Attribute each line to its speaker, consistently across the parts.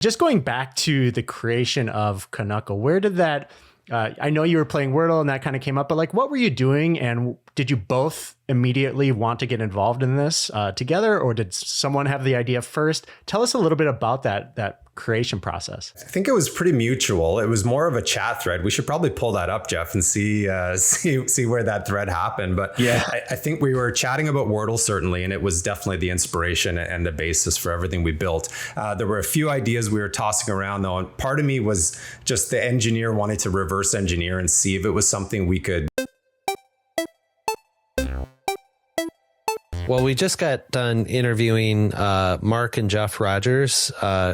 Speaker 1: Just going back to the creation of Canuckle, where did that, I know you were playing Wordle and that kind of came up, but like, what were you doing? And did you both immediately want to get involved in this together, or did someone have the idea first? Tell us a little bit about that creation process.
Speaker 2: I think it was pretty mutual. It was more of a chat thread. We should probably pull that up, Jeff, and see where that thread happened. But yeah, I think we were chatting about Wordle, certainly, and it was definitely the inspiration and the basis for everything we built. There were a few ideas we were tossing around, though, and part of me was just the engineer wanting to reverse engineer and see if it was something we could.
Speaker 3: Well, we just got done interviewing Mark and Jeff Rogers,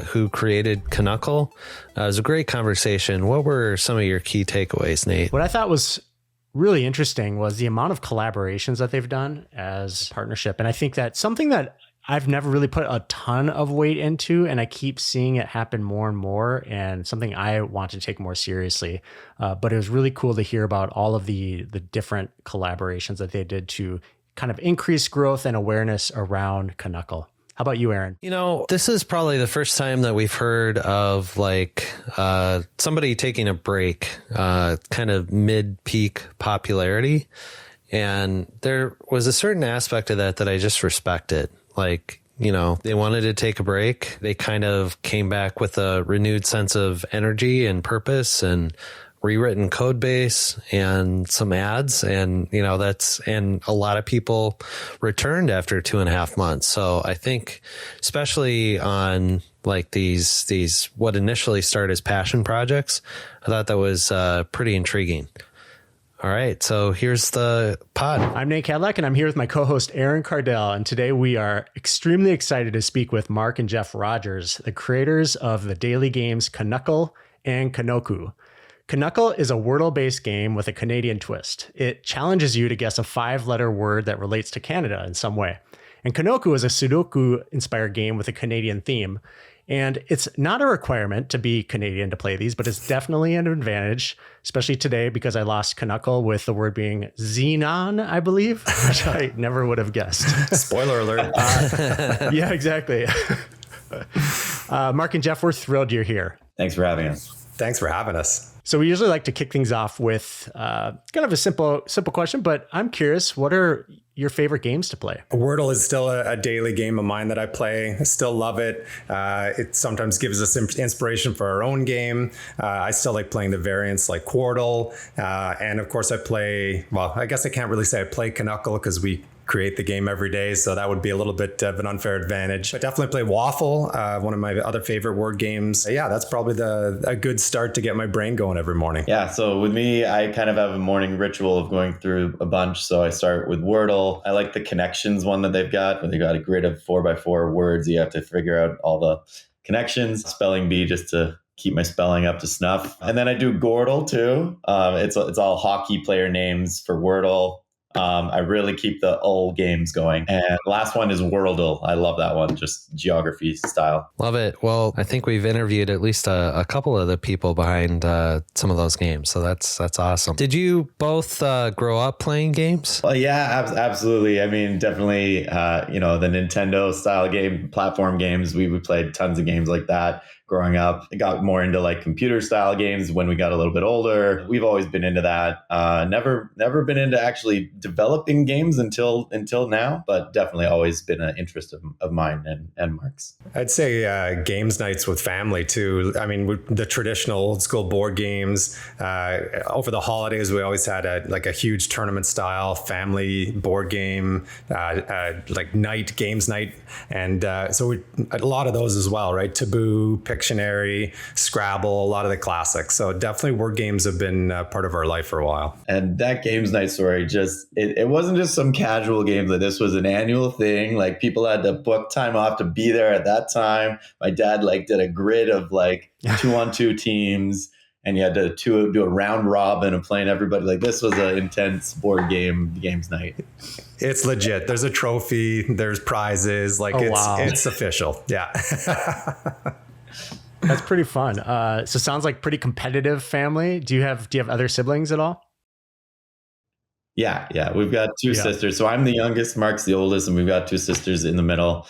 Speaker 3: who created Canuckle. It was a great conversation. What were some of your key takeaways, Nate?
Speaker 1: What I thought was really interesting was the amount of collaborations that they've done as a partnership. And I think that's something that I've never really put a ton of weight into, and I keep seeing it happen more and more, and something I want to take more seriously. But it was really cool to hear about all of the different collaborations that they did to kind of increase growth and awareness around Canuckle. How about you, Aaron?
Speaker 3: You know, this is probably the first time that we've heard of like somebody taking a break, kind of mid-peak popularity. And there was a certain aspect of that I just respected. Like, you know, they wanted to take a break. They kind of came back with a renewed sense of energy and purpose and rewritten code base and some ads. And, you know, and a lot of people returned after 2.5 months. So I think especially on like these what initially started as passion projects, I thought that was pretty intriguing. All right, so here's the pod.
Speaker 1: I'm Nate Cadillac, and I'm here with my co-host Aaron Cardell, and today we are extremely excited to speak with Mark and Jeff Rogers, the creators of the daily games Canuckle and Canoku. Canuckle is a Wordle-based game with a Canadian twist. It challenges you to guess a 5-letter word that relates to Canada in some way. And Canoku is a Sudoku-inspired game with a Canadian theme. And it's not a requirement to be Canadian to play these, but it's definitely an advantage, especially today because I lost Canuckle with the word being xenon, I believe, which I never would have guessed.
Speaker 2: Spoiler alert.
Speaker 1: Yeah, exactly. Mark and Jeff, we're thrilled you're here.
Speaker 4: Thanks for having us.
Speaker 2: Thanks for having us.
Speaker 1: So we usually like to kick things off with kind of a simple question, but I'm curious, what are your favorite games to play?
Speaker 2: Wordle is still a daily game of mine that I play. I still love it. It sometimes gives us inspiration for our own game. I still like playing the variants like Quordle. And of course I play, well, I guess I can't really say I play Canuckle because we create the game every day, so that would be a little bit of an unfair advantage. I definitely play Waffle, one of my other favorite word games. Yeah, that's probably a good start to get my brain going every morning.
Speaker 4: Yeah, so with me, I kind of have a morning ritual of going through a bunch. So I start with Wordle. I like the Connections one that they've got, where they got a grid of 4x4 words. You have to figure out all the connections. Spelling bee just to keep my spelling up to snuff. And then I do Gordle too. It's all hockey player names for Wordle. I really keep the old games going. And the last one is Worldle. I love that one, just geography style.
Speaker 3: Love it. Well, I think we've interviewed at least a couple of the people behind some of those games. So that's awesome. Did you both grow up playing games?
Speaker 4: Well, yeah, absolutely. I mean, definitely, the Nintendo style game, platform games. We played tons of games like that growing up. I got more into like computer style games when we got a little bit older. We've always been into that. Never been into actually developing games until now, but definitely always been an interest of mine and Mark's.
Speaker 2: I'd say games nights with family too. I mean, the traditional old school board games. Over the holidays, we always had a huge tournament style family board game, like games night. And so a lot of those as well, right? Taboo, Pictionary, Scrabble, a lot of the classics. So definitely word games have been part of our life for a while.
Speaker 4: And that games night story, it wasn't just some casual games. Like this was an annual thing. Like people had to book time off to be there at that time. My dad did a grid of 2-on-2 teams, and you had to do a round robin of playing everybody. Like this was an intense board games night.
Speaker 2: It's legit. There's a trophy. There's prizes.
Speaker 1: Wow.
Speaker 2: It's official. Yeah.
Speaker 1: That's pretty fun. So sounds like pretty competitive family. Do you have other siblings at all?
Speaker 4: Yeah. We've got two sisters. So I'm the youngest, Mark's the oldest, and we've got two sisters in the middle.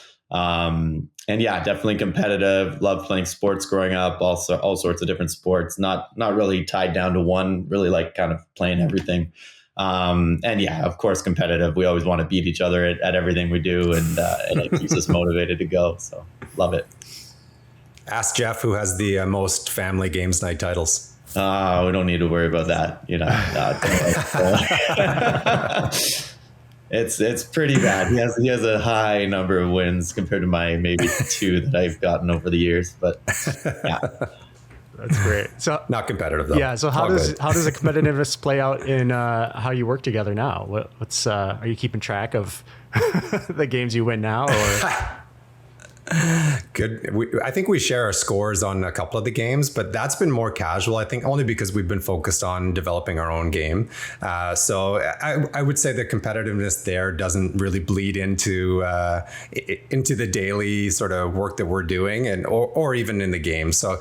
Speaker 4: And yeah, definitely competitive. Loved playing sports growing up. Also, all sorts of different sports. Not really tied down to one. Really like kind of playing everything. And yeah, of course, competitive. We always want to beat each other at everything we do, and it keeps us motivated to go. So love it.
Speaker 2: Ask Jeff, who has the most family games night titles.
Speaker 4: We don't need to worry about that. You know, it's pretty bad. He has a high number of wins compared to my maybe 2 that I've gotten over the years. But yeah,
Speaker 1: that's great. So
Speaker 2: not competitive though.
Speaker 1: Yeah. So how does the competitiveness play out in how you work together now? What's are you keeping track of the games you win now, or?
Speaker 2: Good. I think we share our scores on a couple of the games, but that's been more casual, I think, only because we've been focused on developing our own game. So I would say the competitiveness there doesn't really bleed into the daily sort of work that we're doing, and or even in the game. So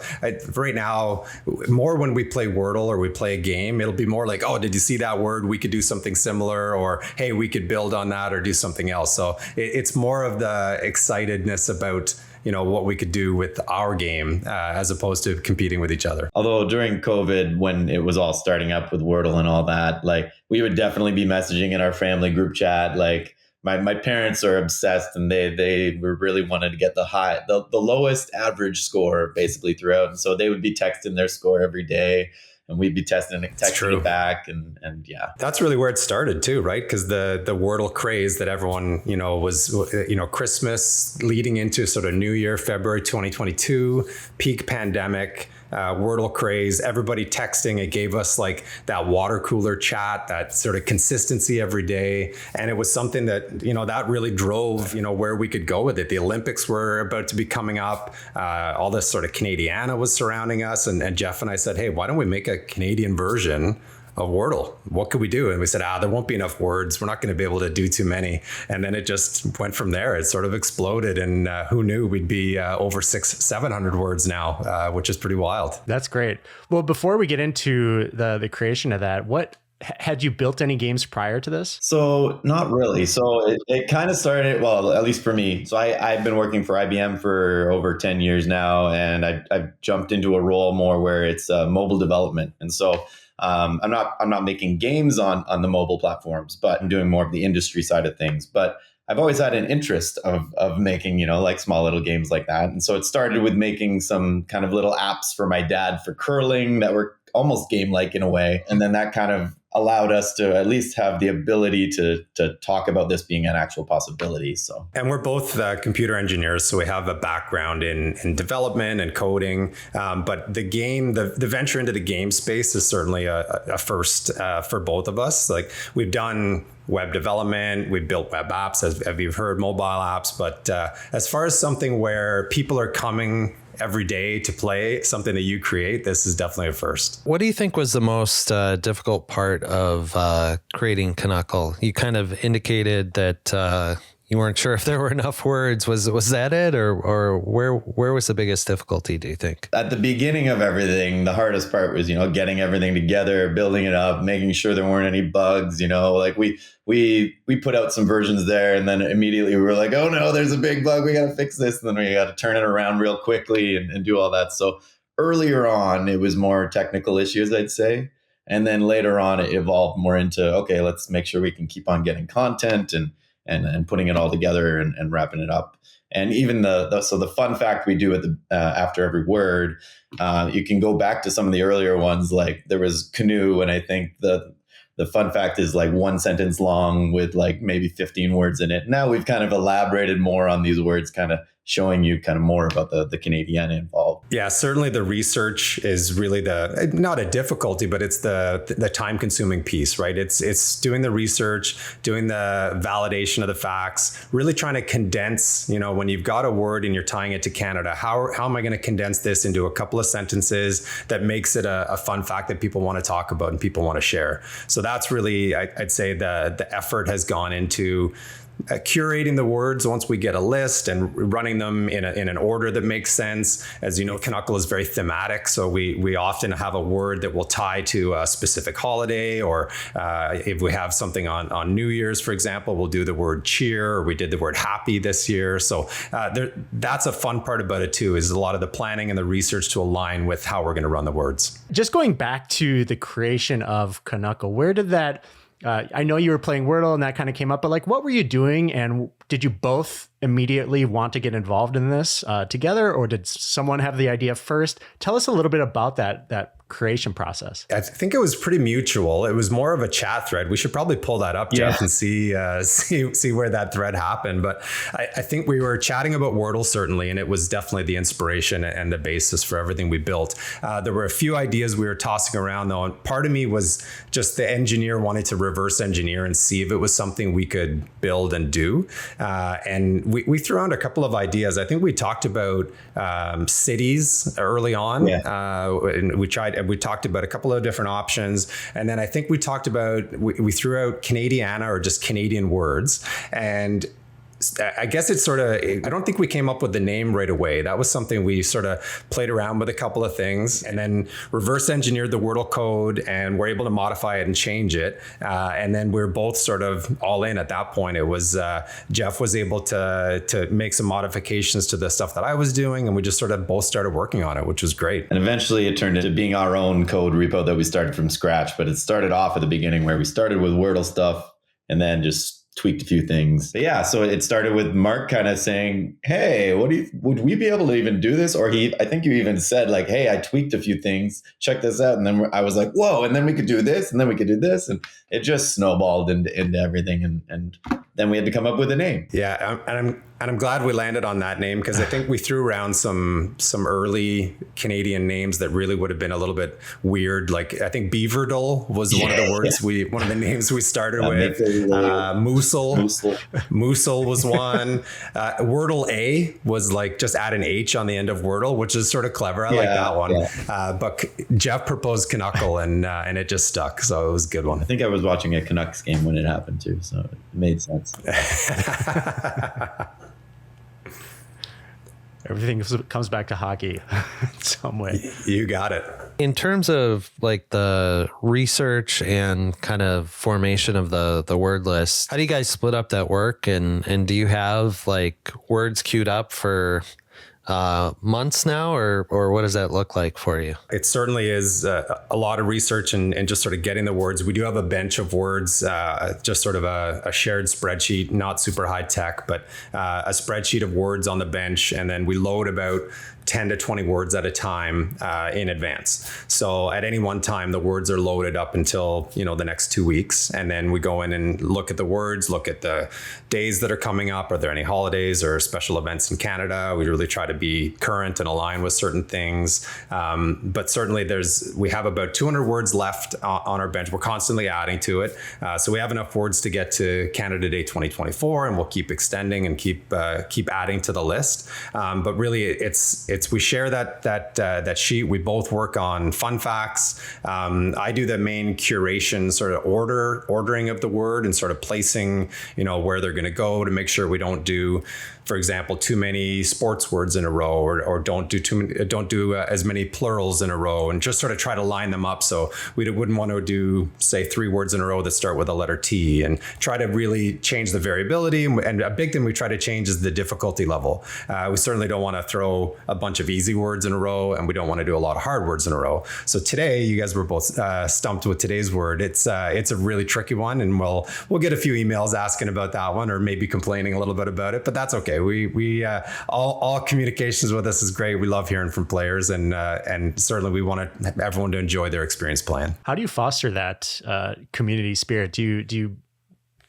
Speaker 2: right now, more when we play Wordle or we play a game, it'll be more like, oh, did you see that word? We could do something similar, or hey, we could build on that or do something else. So it's more of the excitedness about what we could do with our game as opposed to competing with each other.
Speaker 4: Although during COVID, when it was all starting up with Wordle and all that, like we would definitely be messaging in our family group chat. Like my parents are obsessed, and they were really wanted to get the lowest average score basically throughout. And so they would be texting their score every day, and we'd be texting it back, and yeah.
Speaker 2: That's really where it started too, right? Because the Wordle craze that everyone, was, Christmas leading into sort of New Year, February 2022, peak pandemic, Wordle craze, everybody texting. It gave us like that water cooler chat, that sort of consistency every day. And it was something that, that really drove, where we could go with it. The Olympics were about to be coming up. All this sort of Canadiana was surrounding us. And Jeff and I said, hey, why don't we make a Canadian version of Wordle? What could we do? And we said, there won't be enough words. We're not going to be able to do too many. And then it just went from there. It sort of exploded. And who knew we'd be over 600-700 words now, which is pretty wild.
Speaker 1: That's great. Well, before we get into the creation of that, had you built any games prior to this?
Speaker 4: So not really. So it kind of started, well, at least for me. So I've been working for IBM for over 10 years now, and I've jumped into a role more where it's mobile development. And so I'm not making games on the mobile platforms, but I'm doing more of the industry side of things. But I've always had an interest of making, like small little games like that. And so it started with making some kind of little apps for my dad for curling that were almost game-like in a way. And then that kind of allowed us to at least have the ability to talk about this being an actual possibility. So, and
Speaker 2: we're both computer engineers, so we have a background in development and coding. But the venture into the game space is certainly a first for both of us. Like we've done web development, we've built web apps, as you've heard, mobile apps. But as far as something where people are coming every day to play something that you create, this is definitely a first.
Speaker 3: What do you think was the most difficult part of creating Canuckle? You kind of indicated that you weren't sure if there were enough words. Was that it, or where was the biggest difficulty, do you think?
Speaker 4: At the beginning of everything, the hardest part was, getting everything together, building it up, making sure there weren't any bugs, like we put out some versions there, and then immediately we were like, oh no, there's a big bug. We got to fix this. And then we got to turn it around real quickly and do all that. So earlier on, it was more technical issues, I'd say. And then later on, it evolved more into, okay, let's make sure we can keep on getting content and putting it all together and wrapping it up. And even the fun fact we do at the after every word, you can go back to some of the earlier ones. Like there was canoe, and I think the fun fact is like one sentence long with like maybe 15 words in it. Now we've kind of elaborated more on these words, kind of showing you kind of more about the Canadian involved.
Speaker 2: Yeah, certainly the research is really not a difficulty, but it's the time consuming piece, right? It's doing the research, doing the validation of the facts, really trying to condense, when you've got a word and you're tying it to Canada, how am I going to condense this into a couple of sentences that makes it a fun fact that people want to talk about and people want to share. So that's really, I'd say the effort has gone into curating the words once we get a list and running them in an order that makes sense. As you know, Canuckle is very thematic, so we often have a word that will tie to a specific holiday, or if we have something on New Year's, for example, we'll do the word cheer, or we did the word happy this year. So that's a fun part about it too, is a lot of the planning and the research to align with how we're going to run the words.
Speaker 1: Just going back to the creation of Canuckle, where did that, I know you were playing Wordle and that kind of came up, but like, what were you doing? And did you both immediately want to get involved in this together, or did someone have the idea first? Tell us a little bit about that creation process.
Speaker 2: I think it was pretty mutual. It was more of a chat thread. We should probably pull that up, Jeff, and see where that thread happened. But I think we were chatting about Wordle, certainly, and it was definitely the inspiration and the basis for everything we built. There were a few ideas we were tossing around, though, and part of me was just the engineer wanting to reverse engineer and see if it was something we could build and do. And we threw around a couple of ideas. I think we talked about cities early on. And we talked about a couple of different options. And then I think we talked about, we threw out Canadiana, or just Canadian words. And I guess it's sort of, I don't think we came up with the name right away. That was something we sort of played around with a couple of things, and then reverse engineered the Wordle code, and we're able to modify it and change it. And then we're both sort of all in at that point. It was, Jeff was able to make some modifications to the stuff that I was doing, and we just sort of both started working on it, which was great.
Speaker 4: And eventually it turned into being our own code repo that we started from scratch. But it started off at the beginning where we started with Wordle stuff and then just tweaked a few things. But yeah, so it started with Mark kind of saying, hey, would we be able to even do this? Or I think you even said like, hey, I tweaked a few things, check this out. And then I was like, whoa, and then we could do this, and then we could do this. And it just snowballed into everything. And then we had to come up with a name.
Speaker 2: Yeah, and I'm glad we landed on that name, because I think we threw around some early Canadian names that really would have been a little bit weird. Like I think Beaverdle was one of the words one of the names we started with. Moosel was one. Worldle A was like just add an H on the end of Wordle, which is sort of clever. I like that one. Yeah. But Jeff proposed Canuckle, and it just stuck. So it was a good one.
Speaker 4: I think I was watching a Canucks game when it happened too, so it made sense.
Speaker 1: Everything comes back to hockey in some way.
Speaker 2: You got it.
Speaker 3: In terms of like the research and kind of formation of the word list, how do you guys split up that work? And do you have like words queued up for months now, or what does that look like for you?
Speaker 2: It certainly is a lot of research and just sort of getting the words. We do have a bench of words, just sort of a shared spreadsheet, not super high tech, but a spreadsheet of words on the bench. And then we load about 10 to 20 words at a time in advance. So at any one time, the words are loaded up until, the next 2 weeks. And then we go in and look at the words, look at the days that are coming up. Are there any holidays or special events in Canada? We really try to be current and align with certain things. But certainly we have about 200 words left on our bench. We're constantly adding to it. So we have enough words to get to Canada Day 2024, and we'll keep extending and keep adding to the list. But really we share that sheet. We both work on fun facts. I do the main curation, sort of ordering of the word, and sort of placing, where they're going to go, to make sure we don't do, for example, too many sports words in a row, or don't do as many plurals in a row, and just sort of try to line them up. So we wouldn't want to do, say, 3 words in a row that start with the letter T, and try to really change the variability. And a big thing we try to change is the difficulty level. We certainly don't want to throw a bunch of easy words in a row, and we don't want to do a lot of hard words in a row. So today, you guys were both stumped with today's word. It's a really tricky one, and we'll get a few emails asking about that one, or maybe complaining a little bit about it, but that's okay. We all communications with us is great. We love hearing from players, and certainly we want everyone to enjoy their experience playing.
Speaker 1: How do you foster that community spirit? Do you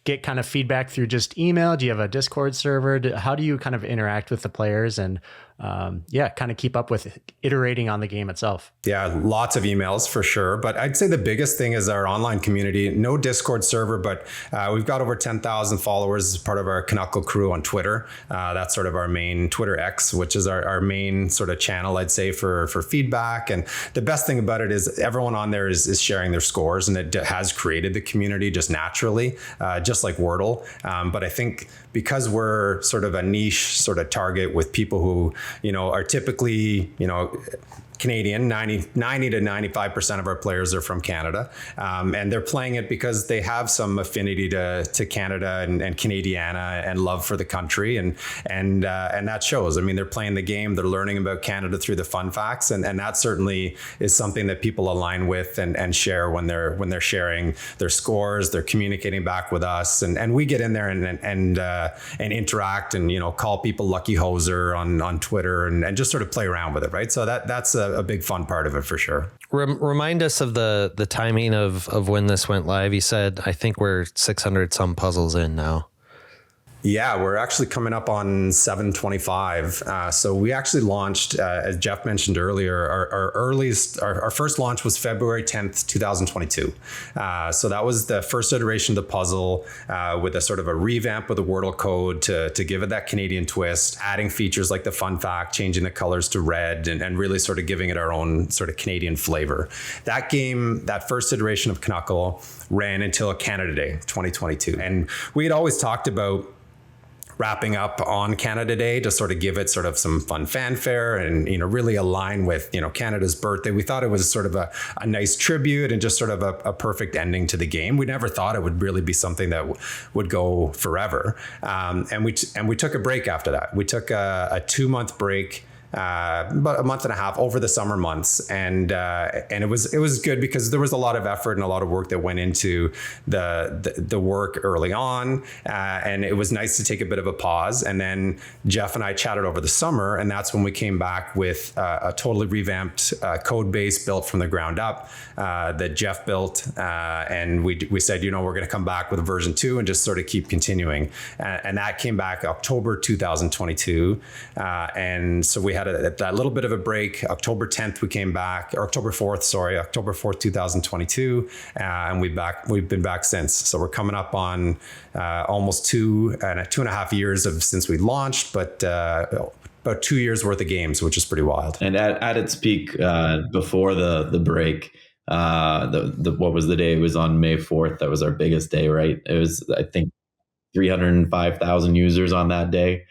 Speaker 1: get kind of feedback through just email? Do you have a Discord server? How do you kind of interact with the players? And kind of keep up with iterating on the game itself.
Speaker 2: Yeah, lots of emails for sure. But I'd say the biggest thing is our online community. No Discord server, but we've got over 10,000 followers as part of our Canuckle crew on Twitter. That's sort of our main Twitter X, which is our main sort of channel, I'd say, for feedback. And the best thing about it is everyone on there is sharing their scores, and it has created the community just naturally, just like Wordle. But I think because we're sort of a niche sort of target with people who, are typically, Canadian, 90 to 95% of our players are from Canada. And they're playing it because they have some affinity to Canada and Canadiana and love for the country. And that shows. I mean, they're playing the game, they're learning about Canada through the fun facts. And that certainly is something that people align with and share when they're sharing their scores, they're communicating back with us. And we get in there and interact and, call people Lucky Hoser on Twitter and just sort of play around with it. Right. So that's a big fun part of it for sure.
Speaker 3: Remind us of the timing of when this went live. You said, I think we're 600 some puzzles in now.
Speaker 2: Yeah, we're actually coming up on 725. So we actually launched, as Jeff mentioned earlier, our first launch was February 10th, 2022. So that was the first iteration of the puzzle with a sort of a revamp of the Wordle code to give it that Canadian twist, adding features like the fun fact, changing the colors to red, and really sort of giving it our own sort of Canadian flavor. That game, that first iteration of Canuckle ran until Canada Day 2022. And we had always talked about wrapping up on Canada Day to sort of give it sort of some fun fanfare and, really align with, Canada's birthday. We thought it was sort of a nice tribute and just sort of a perfect ending to the game. We never thought it would really be something that would go forever. And we took a break after that. We took a 2-month break, about a month and a half over the summer months. And it was good because there was a lot of effort and a lot of work that went into the work early on. And it was nice to take a bit of a pause. And then Jeff and I chatted over the summer, and that's when we came back with a totally revamped code base built from the ground up that Jeff built. And we said, we're going to come back with a version 2 and just sort of keep continuing. And that came back October 2022. And so we had that little bit of a break. October 10th, we came back, or October 4th, 2022. And we've been back since. So we're coming up on almost 2.5 years since we launched, but about 2 years worth of games, which is pretty wild.
Speaker 4: And at its peak, before the break, what was the day? It was on May 4th. That was our biggest day, right? It was, I think, 305,000 users on that day.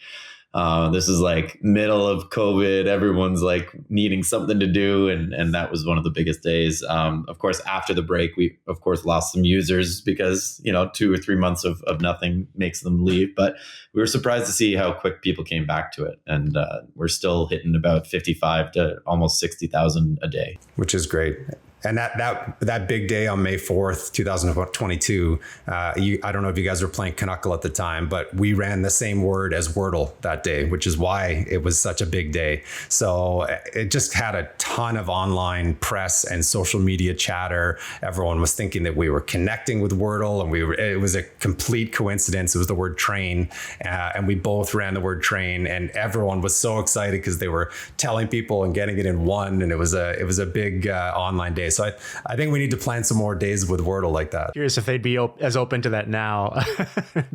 Speaker 4: This is like middle of COVID. Everyone's like needing something to do. And that was one of the biggest days. Of course, after the break, we of course lost some users because, 2 or 3 months of nothing makes them leave. But we were surprised to see how quick people came back to it. And we're still hitting about 55 to almost 60,000 a day.
Speaker 2: Which is great. And that big day on May 4th, 2022, I don't know if you guys were playing Canuckle at the time, but we ran the same word as Wordle that day, which is why it was such a big day. So it just had a ton of online press and social media chatter. Everyone was thinking that we were connecting with Wordle, and it was a complete coincidence. It was the word train, and we both ran the word train, and everyone was so excited because they were telling people and getting it in one, and it was a big online day. So I think we need to plan some more days with Wordle like that.
Speaker 1: Curious if they'd be as open to that now,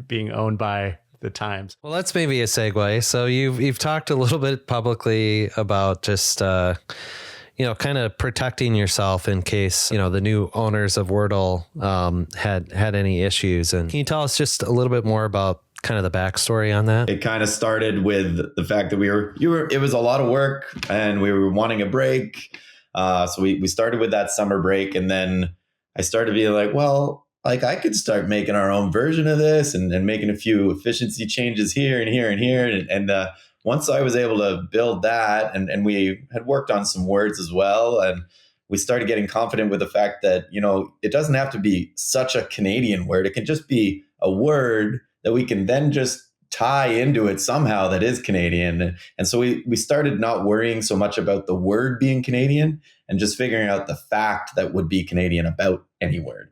Speaker 1: being owned by the Times.
Speaker 3: Well, that's maybe a segue. So you've talked a little bit publicly about just kind of protecting yourself in case the new owners of Wordle had any issues. And can you tell us just a little bit more about kind of the backstory on that?
Speaker 4: It kind of started with the fact that it was a lot of work and we were wanting a break. So we started with that summer break, and then I started being like, well, like I could start making our own version of this and making a few efficiency changes here and here and here. And once I was able to build that, and we had worked on some words as well, and we started getting confident with the fact that, it doesn't have to be such a Canadian word. It can just be a word that we can then just tie into it somehow that is Canadian. And so we started not worrying so much about the word being Canadian and just figuring out the fact that would be Canadian about any word.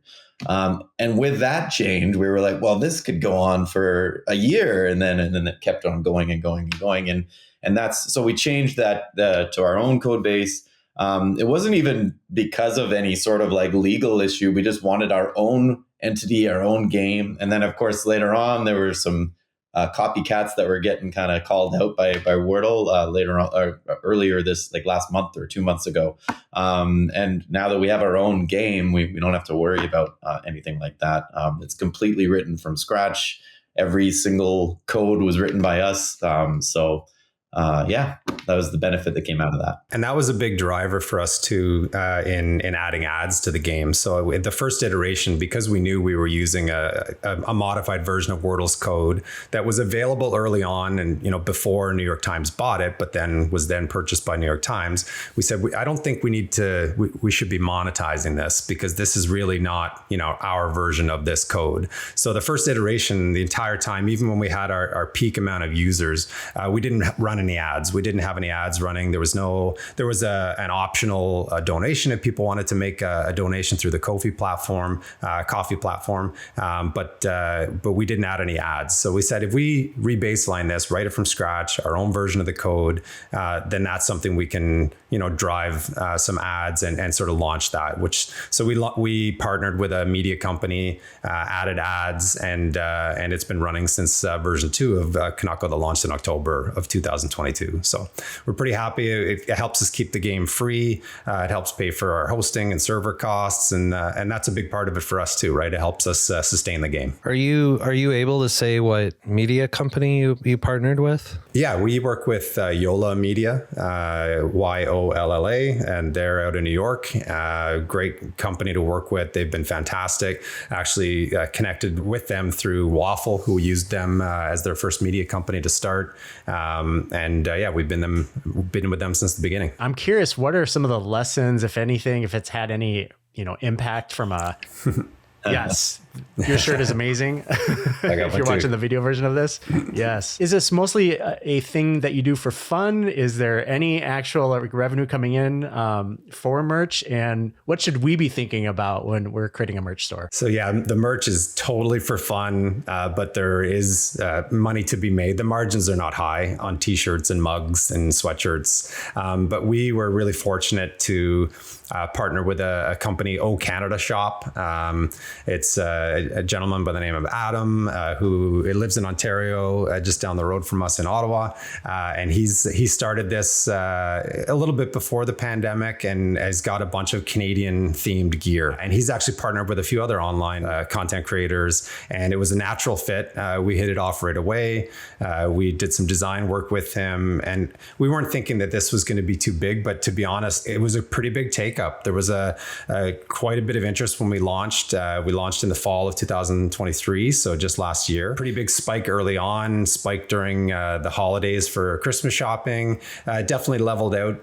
Speaker 4: And with that change, we were like, well, this could go on for a year, and then it kept on going and going and going, and that's so we changed that to our own code base. It wasn't even because of any sort of like legal issue. We just wanted our own entity, our own game, and then of course later on there were some copycats that were getting kind of called out by Wordle later on, or earlier this, like last month or 2 months ago. And now that we have our own game, we don't have to worry about anything like that. It's completely written from scratch. Every single code was written by us. Yeah, that was the benefit that came out of that.
Speaker 2: And that was a big driver for us too, in adding ads to the game. So in the first iteration, because we knew we were using a modified version of Wordle's code that was available early on, and before New York Times bought it, but then was purchased by New York Times, we said I don't think we need to. We should be monetizing this, because this is really not our version of this code. So the first iteration, the entire time, even when we had our peak amount of users, we didn't run any ads. We didn't have any ads running. There was an optional donation if people wanted to make a donation through the coffee platform, but we didn't add any ads. So we said, if we re-baseline this, write it from scratch, our own version of the code, then that's something we can drive some ads and sort of launch that. So we partnered with a media company, added ads, and it's been running since version 2 of Canuckle that launched in October of 2022. So we're pretty happy. It helps us keep the game free. It helps pay for our hosting and server costs, and that's a big part of it for us too, right? It helps us sustain the game.
Speaker 3: Are you able to say what media company you partnered with?
Speaker 2: Yeah, we work with Yola Media, YOLLA, and they're out in New York. Great company to work with. They've been fantastic. Actually connected with them through Waffle, who used them as their first media company to start. We've been with them since the beginning.
Speaker 1: I'm curious, what are some of the lessons, if anything, if it's had any, impact from a yes, your shirt is amazing. If you're watching the video version of this. Yes. Is this mostly a thing that you do for fun? Is there any actual revenue coming in for merch? And what should we be thinking about when we're creating a merch store?
Speaker 2: So yeah, the merch is totally for fun, but there is money to be made. The margins are not high on t-shirts and mugs and sweatshirts. But we were really fortunate to partner with a company, O Canada Shop. It's a gentleman by the name of Adam, who lives in Ontario, just down the road from us in Ottawa. And he started this a little bit before the pandemic, and has got a bunch of Canadian themed gear. And he's actually partnered with a few other online content creators, and it was a natural fit. We hit it off right away. We did some design work with him, and we weren't thinking that this was going to be too big, but to be honest, it was a pretty big take up. There was quite a bit of interest when we launched. We launched in the fall of 2023, so just last year. Pretty big spike early on, spike during the holidays for Christmas shopping. Definitely leveled out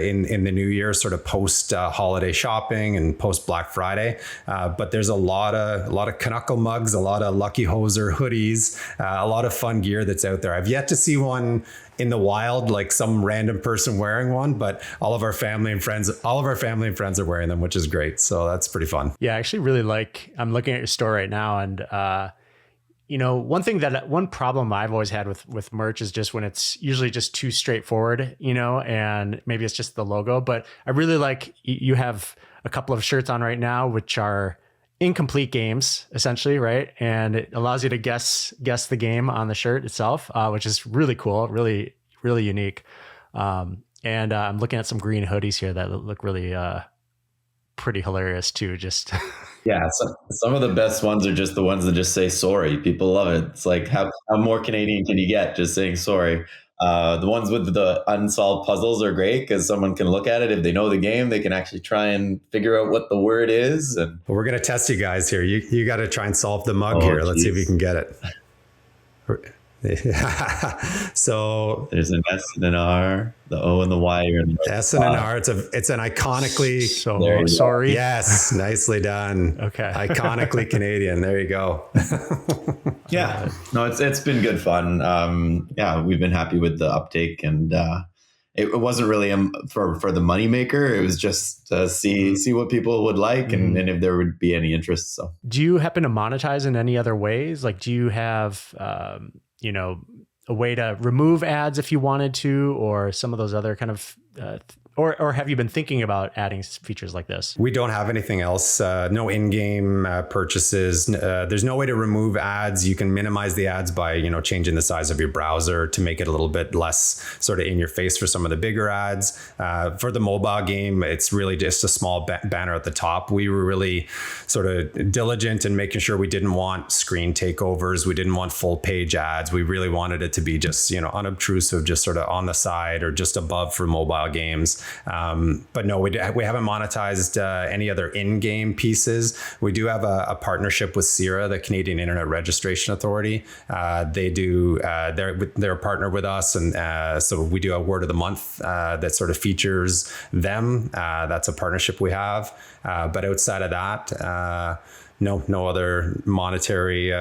Speaker 2: in the new year, sort of post holiday shopping and post Black Friday. But there's a lot of Canuckle mugs, a lot of Lucky Hoser hoodies, a lot of fun gear that's out there. I've yet to see one in the wild, like some random person wearing one, but all of our family and friends are wearing them, which is great. So that's pretty fun.
Speaker 1: Yeah, I actually really I'm looking at your store right now, and one problem I've always had with merch is just when it's usually just too straightforward, and maybe it's just the logo, but I really like you have a couple of shirts on right now, which are incomplete games essentially, right? And it allows you to guess the game on the shirt itself, which is really cool, really, really unique. And I'm looking at some green hoodies here that look really pretty hilarious too. Just
Speaker 4: yeah, some of the best ones are just the ones that just say sorry. People love it. It's like, how more Canadian can you get just saying sorry? The ones with the unsolved puzzles are great because someone can look at it. If they know the game, they can actually try and figure out what the word is. And
Speaker 2: well, we're going to test you guys here. You got to try and solve the mug here. Let's see if you can get it. So
Speaker 4: There's an S and an R, the O and the Y are in the
Speaker 2: S and an R. It's an iconically.
Speaker 1: So sorry.
Speaker 2: Yes, nicely done.
Speaker 1: Okay.
Speaker 2: Iconically Canadian. There you go.
Speaker 4: Yeah, no, it's been good fun. Yeah, we've been happy with the uptake, and it wasn't really for the moneymaker. It was just to see what people would like, and if there would be any interest. So,
Speaker 1: do you happen to monetize in any other ways? Like, do you have a way to remove ads if you wanted to, or some of those other kind of or have you been thinking about adding features like this?
Speaker 2: We don't have anything else. No in-game purchases. There's no way to remove ads. You can minimize the ads by, changing the size of your browser to make it a little bit less sort of in your face for some of the bigger ads. For the mobile game, it's really just a small banner at the top. We were really sort of diligent in making sure we didn't want screen takeovers. We didn't want full page ads. We really wanted it to be just, unobtrusive, just sort of on the side or just above for mobile games. But no, we haven't monetized any other in-game pieces. We do have a partnership with CIRA, the Canadian Internet Registration Authority. They do, they're a partner with us. And so we do a word of the month that sort of features them. That's a partnership we have. But outside of that, no other monetary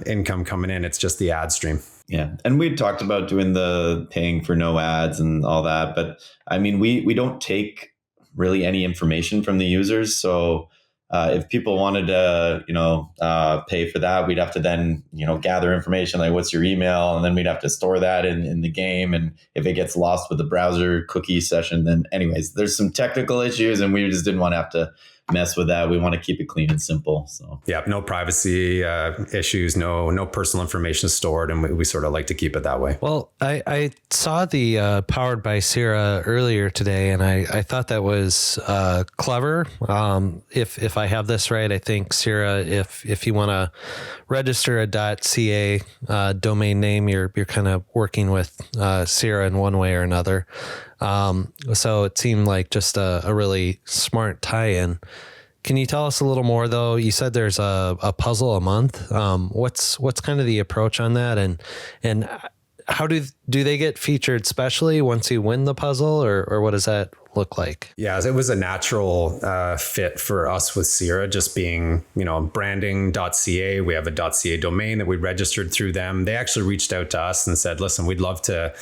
Speaker 2: income coming in. It's just the ad stream.
Speaker 4: Yeah. And we talked about doing the paying for no ads and all that. But I mean, we don't take really any information from the users. So if people wanted to, pay for that, we'd have to then, gather information like what's your email, and then we'd have to store that in the game. And if it gets lost with the browser cookie session, then anyways, there's some technical issues, and we just didn't want to have to mess with that. We want to keep it clean and simple. So
Speaker 2: yeah, no privacy issues, no personal information stored, and we sort of like to keep it that way.
Speaker 3: Well, I saw the powered by CIRA earlier today, and I thought that was clever. If I have this right, I think CIRA, if you want to register a .ca domain name, you're kind of working with CIRA in one way or another. So it seemed like just a really smart tie-in. Can you tell us a little more, though? You said there's a puzzle a month. What's kind of the approach on that, and how do they get featured specially once you win the puzzle, or what does that look like?
Speaker 2: Yeah, it was a natural fit for us with CIRA, just being, branding.ca. We have a .ca domain that we registered through them. They actually reached out to us and said, listen, we'd love to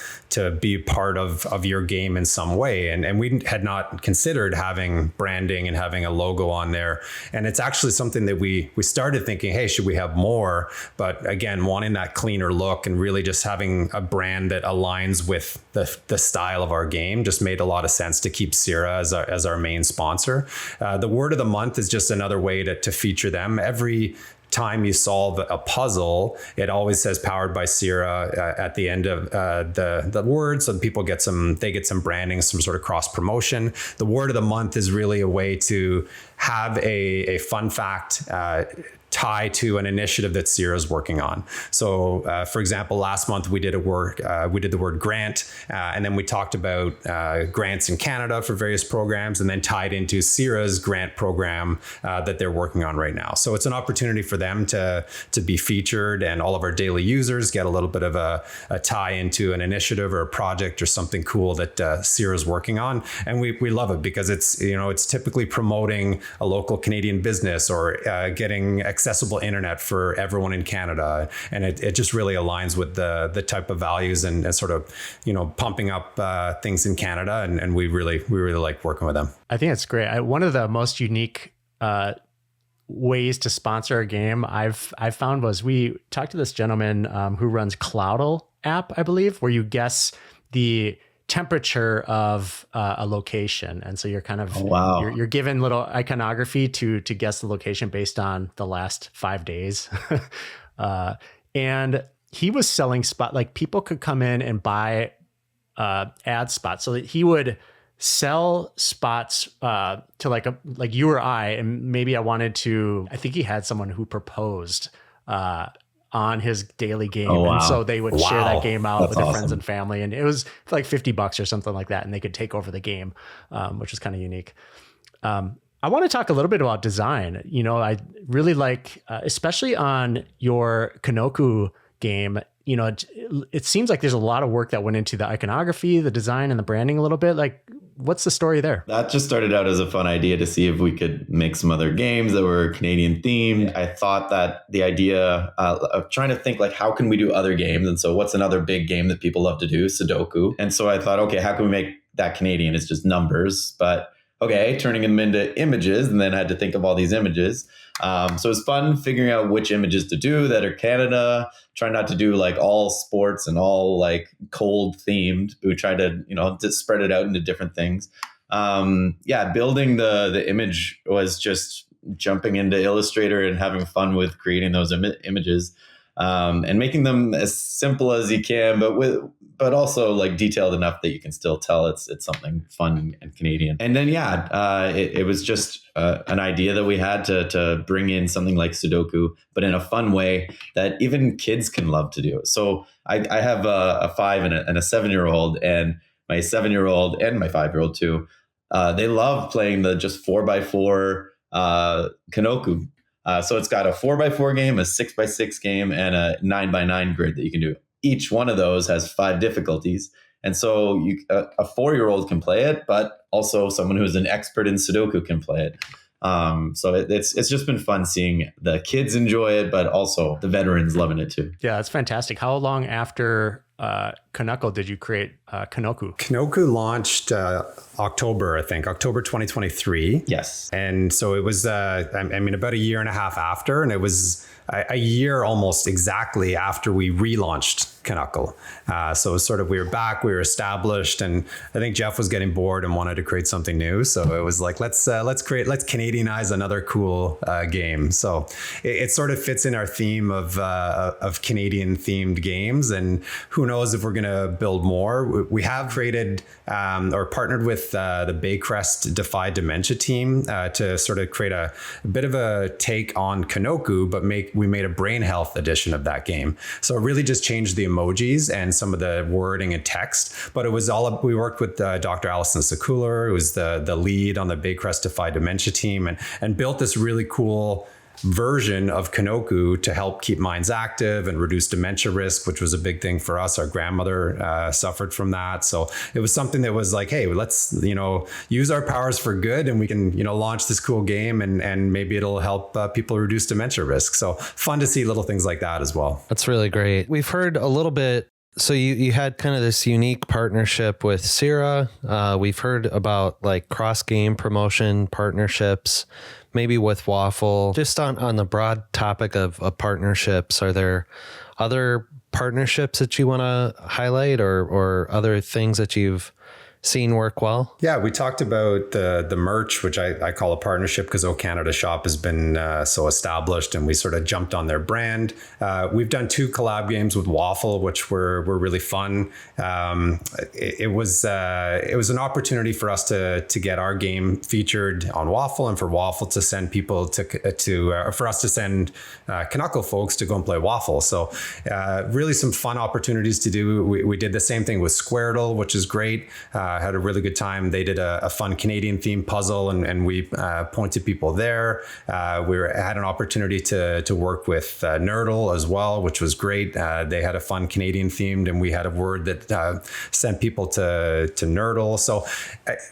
Speaker 2: be part of your game in some way. And we had not considered having branding and having a logo on there. And it's actually something that we started thinking, hey, should we have more? But again, wanting that cleaner look and really just having a brand that aligns with the style of our game just made a lot of sense to keep CIRA as our main sponsor. The word of the month is just another way to feature them. Every time you solve a puzzle, it always says powered by CIRA at the end of the word, so people get some branding, some sort of cross promotion. The word of the month is really a way to have a fun fact tie to an initiative that CIRA is working on. So, for example, last month we did the word grant, and then we talked about grants in Canada for various programs, and then tied into CIRA's grant program that they're working on right now. So it's an opportunity for them to be featured, and all of our daily users get a little bit of a tie into an initiative or a project or something cool that CIRA is working on, and we love it because it's typically promoting a local Canadian business or getting accessible internet for everyone in Canada. And it just really aligns with the type of values and sort of, pumping up things in Canada. And we really like working with them.
Speaker 1: I think it's great. One of the most unique ways to sponsor a game I've found was we talked to this gentleman who runs Cloudle app, I believe, where you guess the temperature of a location, and so you're kind of you're given little iconography to guess the location based on the last 5 days. And he was selling people could come in and buy ad spots, so that he would sell spots to like you or I, and maybe I think he had someone who proposed on his daily game.
Speaker 4: Oh, wow.
Speaker 1: And so they would share that game out with their friends
Speaker 4: awesome.
Speaker 1: and family. And it was like $50 or something like that. And they could take over the game, which is kind of unique. I want to talk a little bit about design. I really like, especially on your Canoku game, it seems like there's a lot of work that went into the iconography, the design, and the branding a little bit. Like, what's the story there?
Speaker 4: That just started out as a fun idea to see if we could make some other games that were Canadian themed. I thought that the idea of trying to think like, how can we do other games? And so what's another big game that people love to do? Sudoku. And so I thought, okay, how can we make that Canadian? It's just numbers, but okay, turning them into images, and then I had to think of all these images. So it's fun figuring out which images to do that are Canada. Try not to do like all sports and all like cold themed. We try to, to spread it out into different things. Building the image was just jumping into Illustrator and having fun with creating those images, and making them as simple as you can, but also like detailed enough that you can still tell it's something fun and Canadian. And then, it was just an idea that we had to bring in something like Sudoku, but in a fun way that even kids can love to do. So I have a 5 and a 7-year-old, and my 7-year-old and my 5-year-old too. They love playing the just 4x4 Canoku. So it's got a 4x4 game, a 6x6 game, and a 9x9 grid that you can do. Each one of those has 5 difficulties. And so a 4-year-old can play it, but also someone who's an expert in Sudoku can play it. So it's just been fun seeing the kids enjoy it, but also the veterans loving it too.
Speaker 1: Yeah, that's fantastic. How long after Canuckle did you create Canoku?
Speaker 2: Canoku launched October 2023.
Speaker 4: Yes.
Speaker 2: And so it was, about a year and a half after, and it was a year almost exactly after we relaunched Canuckle. So it was sort of, we were back, we were established, and I think Jeff was getting bored and wanted to create something new. So it was like, let's Canadianize another cool game. So it sort of fits in our theme of Canadian themed games. And who knows if we're going to build more. We have created or partnered with the Baycrest Defy Dementia team to sort of create a bit of a take on Canoku, but we made a brain health edition of that game. So it really just changed the emojis and some of the wording and text, but it was we worked with Dr. Alison Sekuler, who was the lead on the Baycrest Defy Dementia team, and built this really cool version of Canoku to help keep minds active and reduce dementia risk, which was a big thing for us. Our grandmother suffered from that. So it was something that was like, hey, let's, use our powers for good, and we can, launch this cool game, and maybe it'll help people reduce dementia risk. So fun to see little things like that as well.
Speaker 3: That's really great. We've heard a little bit. So you had kind of this unique partnership with CIRA. We've heard about like cross game promotion partnerships, maybe with Waffle. Just on the broad topic of partnerships, are there other partnerships that you want to highlight, or other things that you've seen work well?
Speaker 2: Yeah, we talked about the merch, which I call a partnership because O Canada Shop has been so established, and we sort of jumped on their brand. We've done 2 collab games with Waffle, which were really fun. It was an opportunity for us to get our game featured on Waffle, and for Waffle to send people for us to send Canuckle folks to go and play Waffle. So really some fun opportunities to do. We did the same thing with Squirtle, which is great. Had a really good time. They did a fun Canadian themed puzzle, and we pointed people there. We had an opportunity to work with Nerdle as well, which was great. They had a fun Canadian themed, and we had a word that sent people to Nerdle. So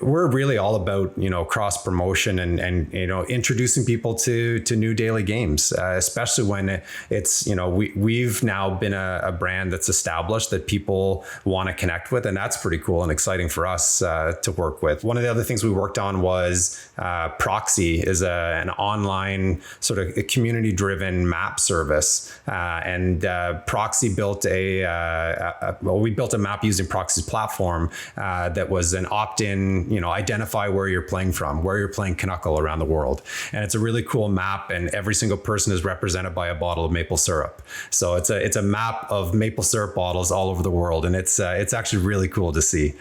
Speaker 2: we're really all about, cross promotion and introducing people to new daily games, especially when it's, we've now been a brand that's established that people want to connect with, and that's pretty cool and exciting for us to work with. One of the other things we worked on was Proxy is an online sort of community-driven map service, and Proxy built we built a map using Proxy's platform that was an opt-in, identify where you're playing from, where you're playing Canuckle around the world, and it's a really cool map, and every single person is represented by a bottle of maple syrup. So it's a map of maple syrup bottles all over the world, and it's actually really cool to see.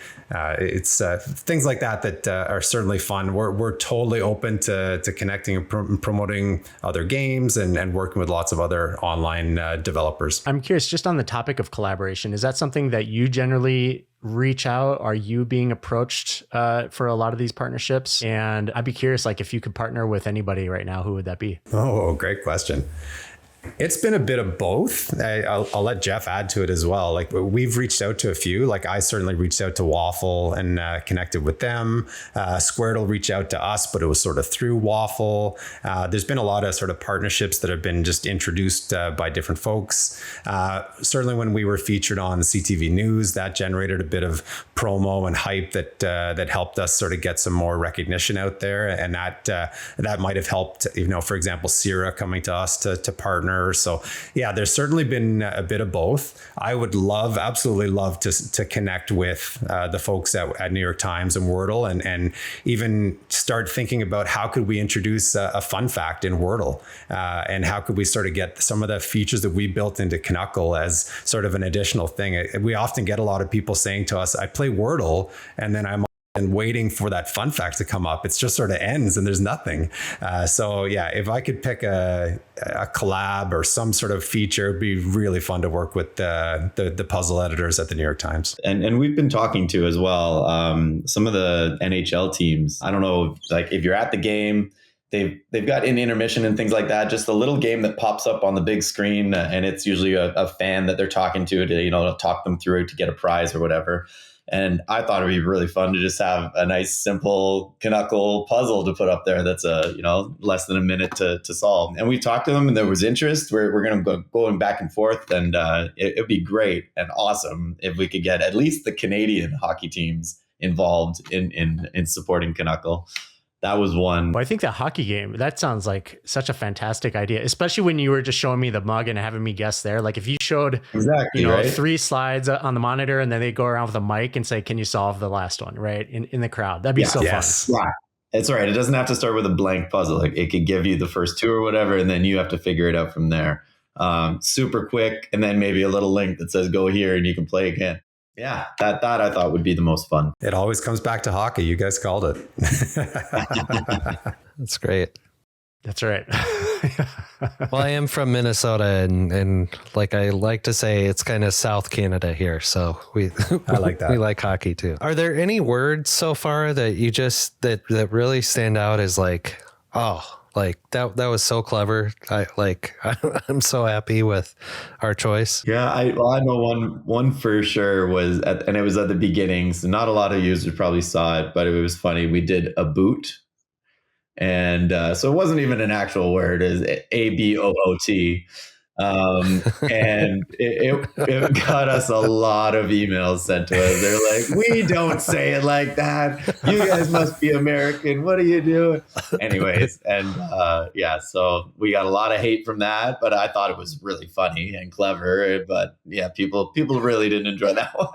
Speaker 2: It's things like that are certainly fun. We're totally open to connecting and promoting other games and working with lots of other online developers.
Speaker 1: I'm curious, just on the topic of collaboration, is that something that you generally reach out? Are you being approached for a lot of these partnerships? And I'd be curious, like if you could partner with anybody right now, who would that be?
Speaker 2: Oh, great question. It's been a bit of both. I'll let Jeff add to it as well. Like we've reached out to a few. Like I certainly reached out to Waffle and connected with them. Squirtle reached out to us, but it was sort of through Waffle. There's been a lot of sort of partnerships that have been just introduced by different folks. Certainly when we were featured on CTV News, that generated a bit of promo and hype that helped us sort of get some more recognition out there. And that might have helped, for example, CIRA coming to us to partner. So yeah, there's certainly been a bit of both. I would absolutely love to connect with the folks at New York Times and Wordle and even start thinking about how could we introduce a fun fact in Wordle and how could we sort of get some of the features that we built into Canuckle as sort of an additional thing. We often get a lot of people saying to us, I play Wordle and then I'm waiting for that fun fact to come up. It's just sort of ends and there's nothing. So yeah, if I could pick a collab or some sort of feature, it'd be really fun to work with the puzzle editors at the New York Times.
Speaker 4: And we've been talking to as well some of the NHL teams. I don't know, like if you're at the game, they've got in intermission and things like that, just a little game that pops up on the big screen, and it's usually a fan that they're talking to talk them through to get a prize or whatever. And I thought it'd be really fun to just have a nice, simple Canuckle puzzle to put up there that's less than a minute to solve. And we talked to them, and there was interest. We're going to go going back and forth, and it'd be great and awesome if we could get at least the Canadian hockey teams involved in supporting Canuckle. That was one.
Speaker 1: Well, I think the hockey game, that sounds like such a fantastic idea, especially when you were just showing me the mug and having me guess there. Like if you showed
Speaker 4: right?
Speaker 1: 3 slides on the monitor and then they go around with a mic and say, can you solve the last one, right? In the crowd. That'd be so fun.
Speaker 4: Yeah. It's right. It doesn't have to start with a blank puzzle. Like it could give you the first 2 or whatever, and then you have to figure it out from there. Super quick. And then maybe a little link that says go here and you can play again. Yeah, that I thought would be the most fun.
Speaker 2: It always comes back to hockey. You guys called it.
Speaker 3: That's great.
Speaker 1: That's right.
Speaker 3: Well, I am from Minnesota, and like I like to say, it's kind of South Canada here. So I
Speaker 2: like that.
Speaker 3: We like hockey too. Are there any words so far that you just that really stand out as like, oh, like that was so clever. I'm so happy with our choice.
Speaker 4: Yeah, I know one for sure was and it was at the beginning, so not a lot of users probably saw it, but it was funny. We did a boot, and so it wasn't even an actual word. It is ABOOT. And it got us a lot of emails sent to us. They're like, we don't say it like that. You guys must be American. What are you doing? Anyways, and so we got a lot of hate from that, but I thought it was really funny and clever. But yeah, people really didn't enjoy that one.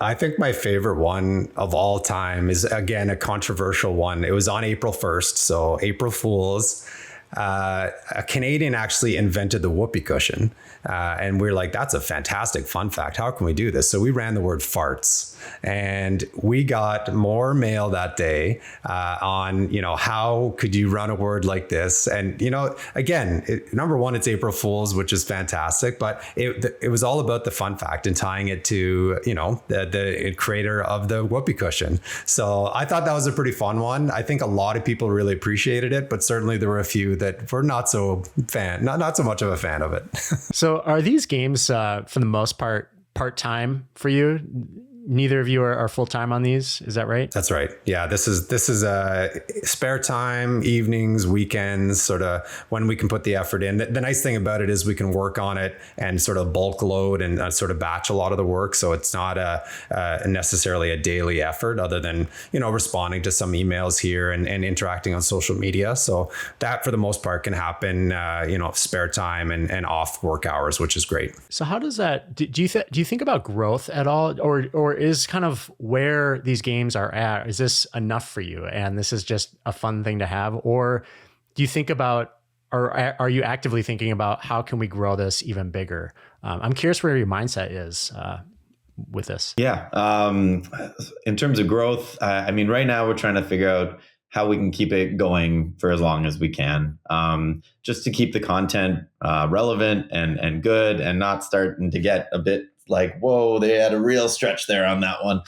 Speaker 2: I think my favorite one of all time is, again, a controversial one. It was on April 1st, so April Fools. A Canadian actually invented the whoopee cushion. And we're like, that's a fantastic fun fact. How can we do this? So we ran the word farts, and we got more mail that day on, how could you run a word like this? And, again, number one, it's April Fool's, which is fantastic, but it was all about the fun fact and tying it to, the creator of the whoopee cushion. So I thought that was a pretty fun one. I think a lot of people really appreciated it, but certainly there were a few that were not so much of a fan of it.
Speaker 1: So are these games, for the most part-time for you? Neither of you are full-time on these. Is that right?
Speaker 2: That's right. Yeah. This is spare time, evenings, weekends, sort of when we can put the effort in. The nice thing about it is we can work on it and sort of bulk load and sort of batch a lot of the work. So it's not necessarily a daily effort other than, responding to some emails here and interacting on social media. So that for the most part can happen, spare time and off work hours, which is great.
Speaker 1: So how does that, do you think about growth at all, or is kind of where these games are at, is this enough for you and this is just a fun thing to have? Or do you think about, or are you actively thinking about how can we grow this even bigger? I'm curious where your mindset is with this.
Speaker 4: Yeah. In terms of growth, right now we're trying to figure out how we can keep it going for as long as we can, just to keep the content relevant and good and not starting to get a bit like, whoa, they had a real stretch there on that one.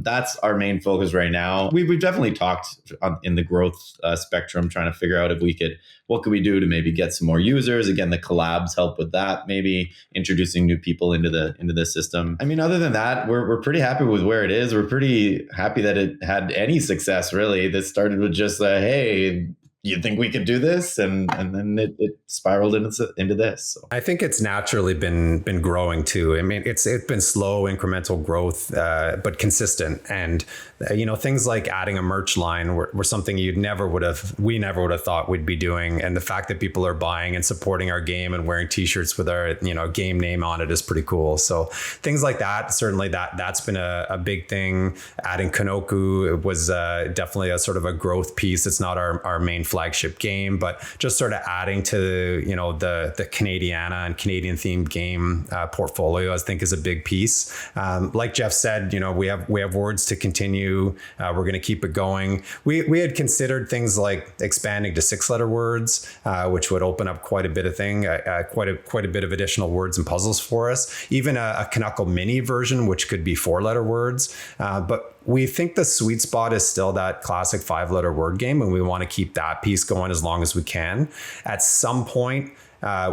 Speaker 4: That's our main focus right now. We've definitely talked in the growth spectrum, trying to figure out if what could we do to maybe get some more users? Again, the collabs help with that, maybe introducing new people into the system. I mean, other than that, we're pretty happy with where it is. We're pretty happy that it had any success, really. This started with just hey, you think we could do this, and then it spiraled into this. So.
Speaker 2: I think it's naturally been growing too. I mean, it's been slow incremental growth, but consistent. And things like adding a merch line were something we never would have thought we'd be doing. And the fact that people are buying and supporting our game and wearing T-shirts with our game name on it is pretty cool. So things like that, certainly that's been a big thing. Adding Canoku was definitely a sort of a growth piece. It's not our main flagship game, but just sort of adding to the Canadiana and Canadian themed game portfolio, I think, is a big piece. Like Jeff said, we have words to continue. We're going to keep it going. We had considered things like expanding to 6-letter words, which would open up quite a bit of quite a bit of additional words and puzzles for us. Even a Canuckle mini version, which could be 4-letter words, but we think the sweet spot is still that classic 5-letter word game, and we want to keep that piece going as long as we can. At some point,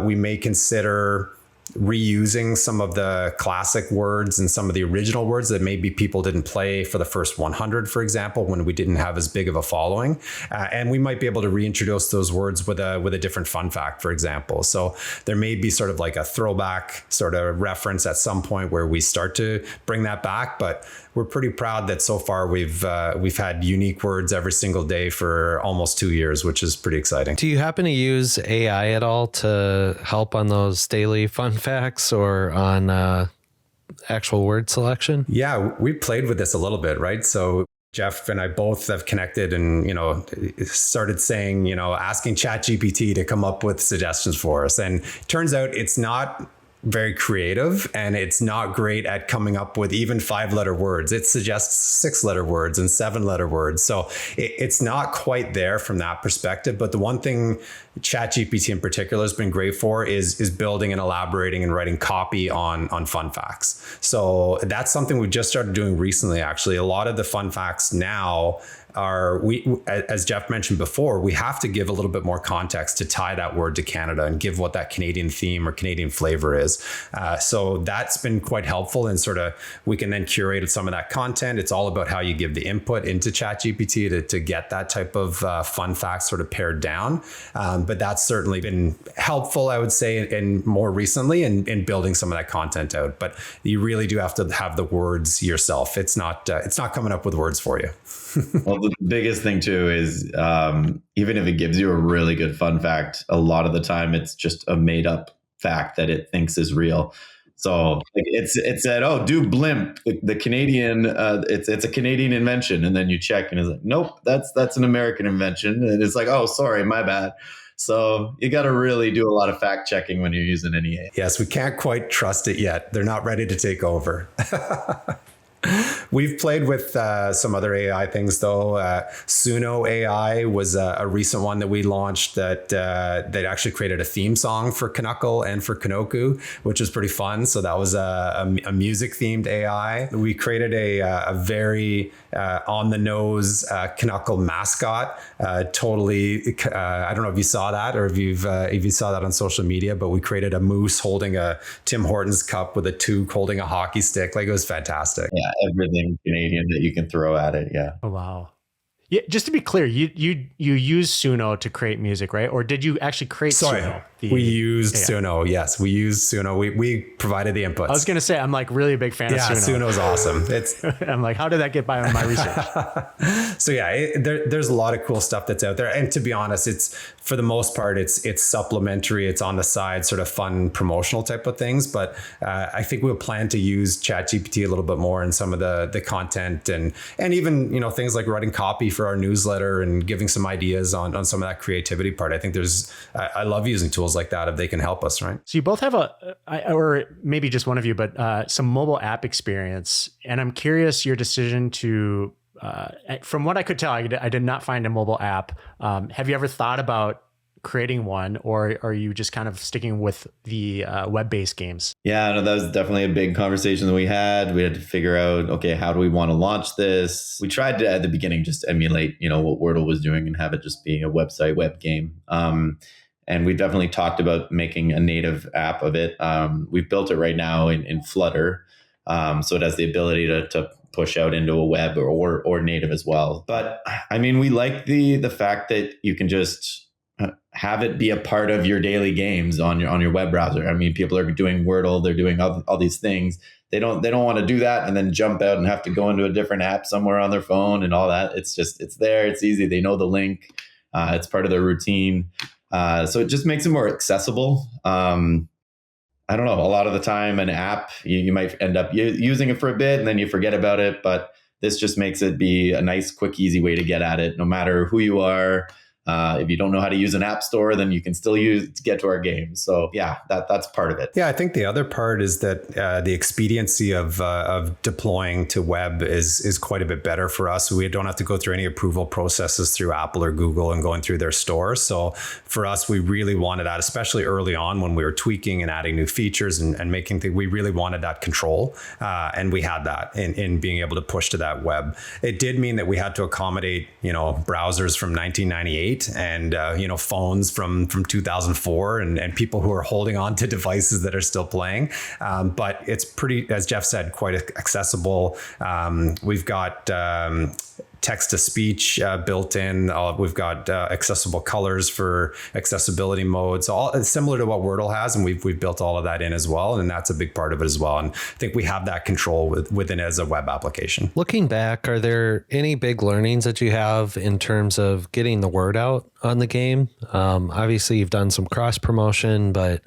Speaker 2: we may consider reusing some of the classic words and some of the original words that maybe people didn't play for the first 100, for example, when we didn't have as big of a following. And we might be able to reintroduce those words with a different fun fact, for example. So there may be sort of like a throwback sort of reference at some point where we start to bring that back. But we're pretty proud that so far we've had unique words every single day for almost 2 years, which is pretty exciting.
Speaker 3: Do you happen to use AI at all to help on those daily fun facts or on actual word selection?
Speaker 2: Yeah, we played with this a little bit, right? So Jeff and I both have connected and, started saying, asking ChatGPT to come up with suggestions for us. And it turns out it's not very creative, and it's not great at coming up with even 5-letter words. It suggests 6-letter words and 7-letter words. So it's not quite there from that perspective. But the one thing ChatGPT in particular has been great for is building and elaborating and writing copy on fun facts. So that's something we just started doing recently, actually. A lot of the fun facts now as Jeff mentioned before, we have to give a little bit more context to tie that word to Canada and give what that Canadian theme or Canadian flavor is. So that's been quite helpful, and sort of we can then curate some of that content. It's all about how you give the input into ChatGPT to get that type of fun facts sort of pared down. But that's certainly been helpful, I would say, and more recently in building some of that content out. But you really do have to have the words yourself. It's not coming up with words for you.
Speaker 4: Well, the biggest thing too is even if it gives you a really good fun fact, a lot of the time it's just a made up fact that it thinks is real. So it said, "Oh, do blimp, the Canadian, it's a Canadian invention," and then you check and it's like, "Nope, that's an American invention," and it's like, "Oh, sorry, my bad." So you got to really do a lot of fact checking when you're using any AI.
Speaker 2: Yes, we can't quite trust it yet. They're not ready to take over. We've played with some other AI things, though. SUNO AI was a recent one that we launched that actually created a theme song for Canuckle and for Canoku, which was pretty fun. So that was a music themed AI. We created a very on the nose Canuckle mascot. Totally. I don't know if you saw that or if you saw that on social media, but we created a moose holding a Tim Hortons cup with a toque holding a hockey stick. Like, it was fantastic.
Speaker 4: Yeah, everything Canadian that you can throw at it. Yeah.
Speaker 1: Oh, wow. Yeah, just to be clear, you use SUNO to create music, right? Or did you actually create SUNO?
Speaker 2: We used SUNO. Yes, we used SUNO. We provided the inputs.
Speaker 1: I was going to say, I'm like really a big fan of SUNO.
Speaker 2: SUNO is awesome.
Speaker 1: I'm like, how did that get by on my research?
Speaker 2: So yeah, there's a lot of cool stuff that's out there. And to be honest, it's for the most part, it's supplementary. It's on the side, sort of fun promotional type of things. But I think we'll plan to use ChatGPT a little bit more in some of the content and even things like writing copy for our newsletter and giving some ideas on some of that creativity part. I think I love using tools like that if they can help us, right?
Speaker 1: So you both have or maybe just one of you, but some mobile app experience. And I'm curious your decision to, from what I could tell, I did not find a mobile app. Have you ever thought about creating one, or are you just kind of sticking with the web-based games?
Speaker 4: Yeah, no, that was definitely a big conversation that we had. We had to figure out, okay, how do we want to launch this? We tried to, at the beginning, just emulate, what Wordle was doing and have it just being a website web game. And we definitely talked about making a native app of it. We've built it right now in Flutter. So it has the ability to push out into a web or native as well. But I mean, we like the fact that you can just have it be a part of your daily games on your web browser. I mean, people are doing Wordle, they're doing all these things. They don't want to do that and then jump out and have to go into a different app somewhere on their phone and all that. It's there. It's easy. They know the link. It's part of their routine. So it just makes it more accessible. I don't know. A lot of the time, an app, you might end up using it for a bit and then you forget about it. But this just makes it be a nice, quick, easy way to get at it, no matter who you are. If you don't know how to use an app store, then you can still use it to get to our game. So yeah, that's part of it.
Speaker 2: Yeah, I think the other part is that the expediency of deploying to web is quite a bit better for us. We don't have to go through any approval processes through Apple or Google and going through their stores. So for us, we really wanted that, especially early on when we were tweaking and adding new features and making things. We really wanted that control, and we had that in being able to push to that web. It did mean that we had to accommodate browsers from 1998. And phones from 2004 and people who are holding on to devices that are still playing, but it's pretty, as Jeff said, quite accessible. We've got text to speech built in. We've got accessible colors for accessibility modes, all similar to what Wordle has, and we've built all of that in as well, and that's a big part of it as well. And I think we have that control within it as a web application.
Speaker 3: Looking back, are there any big learnings that you have in terms of getting the word out on the game? Obviously, you've done some cross promotion, but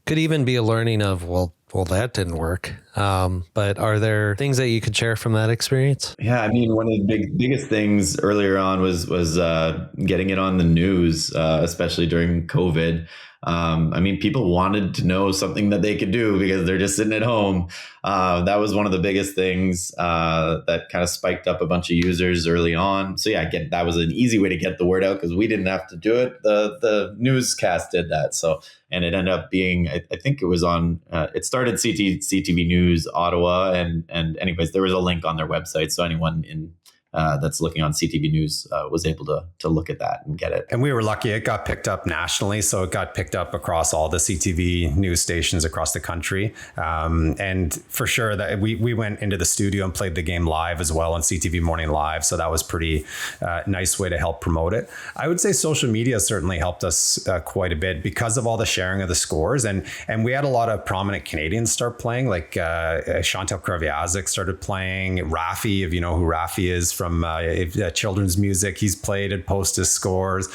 Speaker 3: could even be a learning of, well, that didn't work. But are there things that you could share from that experience?
Speaker 4: Yeah, I mean, one of the biggest things earlier on was getting it on the news, especially during COVID. I mean, people wanted to know something that they could do because they're just sitting at home. That was one of the biggest things that kind of spiked up a bunch of users early on. So yeah, that was an easy way to get the word out because we didn't have to do it. The newscast did that. So, and it ended up being, I think it was on, it started CTV News Ottawa. And anyways, there was a link on their website. So anyone that's looking on CTV News was able to look at that and get it.
Speaker 2: And we were lucky; it got picked up nationally, so it got picked up across all the CTV news stations across the country. And for sure, that we went into the studio and played the game live as well on CTV Morning Live. So that was pretty nice way to help promote it. I would say social media certainly helped us quite a bit because of all the sharing of the scores, and we had a lot of prominent Canadians start playing, like Chantal Kraviazik started playing. Rafi, if you know who Rafi is from children's music, he's played and posted his scores.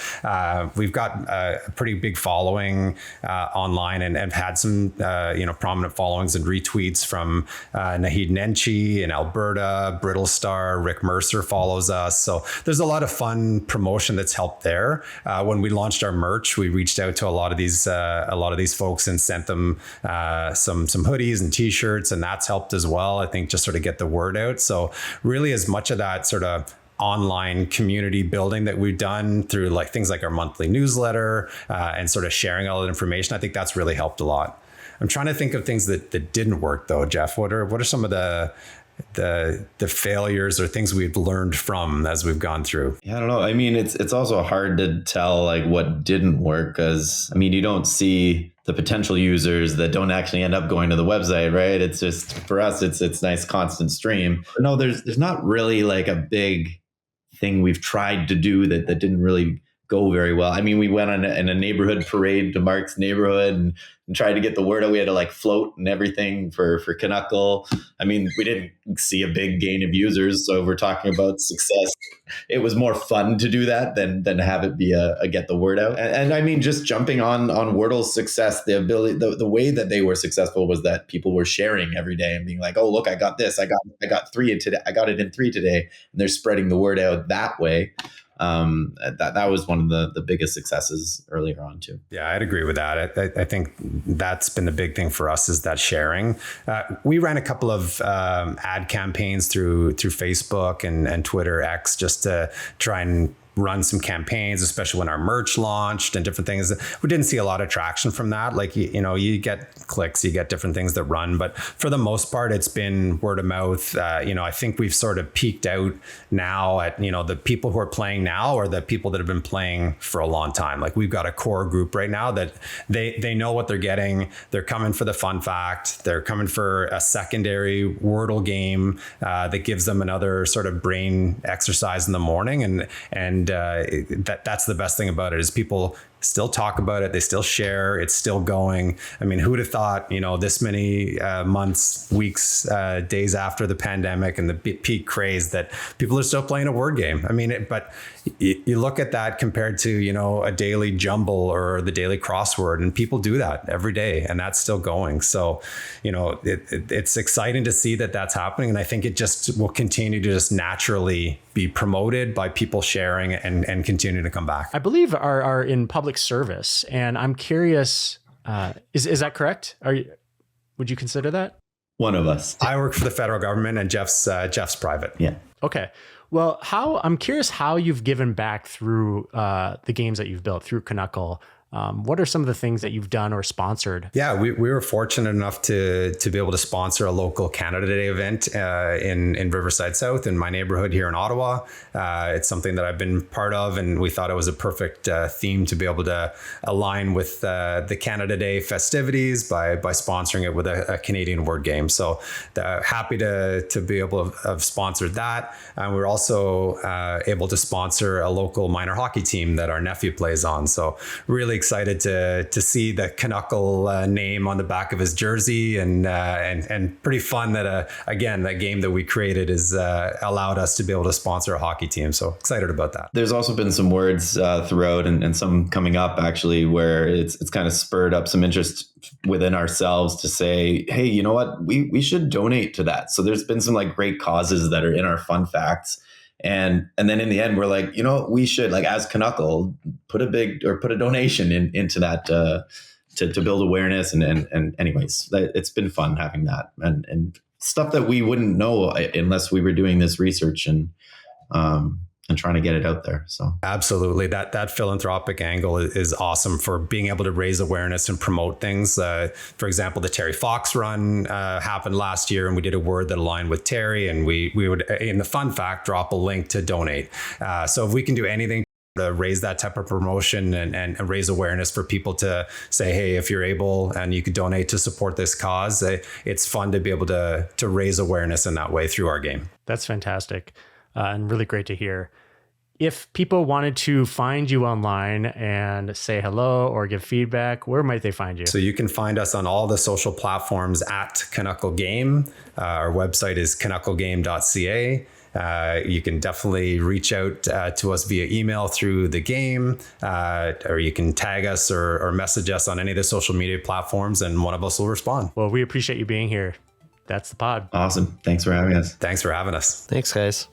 Speaker 2: We've got a pretty big following online and have had some prominent followings and retweets from Nahid Nenchi in Alberta, Brittlestar, Rick Mercer follows us. So there's a lot of fun promotion that's helped there. When we launched our merch, we reached out to a lot of these folks and sent them some hoodies and t-shirts, and that's helped as well. I think just sort of get the word out. So really, as much of that sort of online community building that we've done through like things like our monthly newsletter and sort of sharing all that information, I think that's really helped a lot. I'm trying to think of things that didn't work though, Jeff. What are some of the failures or things we've learned from as we've gone through?
Speaker 4: Yeah, I don't know. I mean, it's also hard to tell like what didn't work because I mean, you don't see the potential users that don't actually end up going to the website, right? It's just for us, it's nice constant stream. But no, there's not really like a big thing we've tried to do that didn't really go very well. I mean, we went on in a neighborhood parade to Mark's neighborhood and tried to get the word out. We had to like float and everything for Canuckle. I mean, we didn't see a big gain of users. So if we're talking about success, it was more fun to do that than have it be a get the word out. And I mean, just jumping on Wordle's success, the ability, the way that they were successful was that people were sharing every day and being like, oh, look, I got this. I got 3 today. I got it in 3 today. And they're spreading the word out that way. That was one of the biggest successes earlier on too.
Speaker 2: Yeah, I'd agree with that. I think that's been the big thing for us is that sharing. We ran a couple of ad campaigns through Facebook and Twitter X just to try and run some campaigns, especially when our merch launched and different things. We didn't see a lot of traction from that. Like, you get clicks, you get different things that run, but for the most part, it's been word of mouth. I think we've sort of peaked out now at, the people who are playing now are the people that have been playing for a long time. Like, we've got a core group right now that they know what they're getting. They're coming for the fun fact. They're coming for a secondary Wordle game that gives them another sort of brain exercise in the morning. And that's the best thing about it is people still talk about it. They still share. It's still going. I mean, who would have thought, this many months, weeks, days after the pandemic and the peak craze that people are still playing a word game. I mean, but you look at that compared to, a daily jumble or the daily crossword, and people do that every day, and that's still going. So, it's exciting to see that that's happening. And I think it just will continue to just naturally be promoted by people sharing and continue to come back.
Speaker 1: I believe are in public service, and I'm curious, is that correct? Would you consider that?
Speaker 4: One of us.
Speaker 2: I work for the federal government, and Jeff's private.
Speaker 4: Yeah.
Speaker 1: Okay. Well, I'm curious how you've given back through the games that you've built through Canuckle. What are some of the things that you've done or sponsored?
Speaker 2: Yeah, we were fortunate enough to be able to sponsor a local Canada Day event in Riverside South in my neighborhood here in Ottawa. It's something that I've been part of, and we thought it was a perfect theme to be able to align with the Canada Day festivities by sponsoring it with a Canadian word game. So happy to be able to have sponsored that. And we're also able to sponsor a local minor hockey team that our nephew plays on. So really excited to see the Canuckle name on the back of his jersey, and pretty fun that again, that game that we created is allowed us to be able to sponsor a hockey team. So excited about that.
Speaker 4: There's also been some words throughout and some coming up actually where it's kind of spurred up some interest within ourselves to say, hey, you know what, we should donate to that. So there's been some like great causes that are in our fun facts. And then in the end, we're like, we should, like, as Canuckle, put a donation into that to build awareness. And anyways, it's been fun having that and stuff that we wouldn't know unless we were doing this research and trying to get it out there. So
Speaker 2: absolutely, that philanthropic angle is awesome for being able to raise awareness and promote things. For example, the Terry Fox run happened last year, and we did a word that aligned with Terry, and we would, in the fun fact, drop a link to donate. So if we can do anything to raise that type of promotion and raise awareness for people to say, hey, if you're able and you could donate to support this cause, it's fun to be able to raise awareness in that way through our game.
Speaker 1: That's fantastic and really great to hear. If people wanted to find you online and say hello or give feedback, where might they find you?
Speaker 2: So you can find us on all the social platforms at Canuckle Game. Our website is canucklegame.ca. You can definitely reach out to us via email through the game, or you can tag us or message us on any of the social media platforms, and one of us will respond.
Speaker 1: Well, we appreciate you being here. That's the pod.
Speaker 4: Awesome. Thanks for having us.
Speaker 2: Thanks for having us.
Speaker 3: Thanks, guys.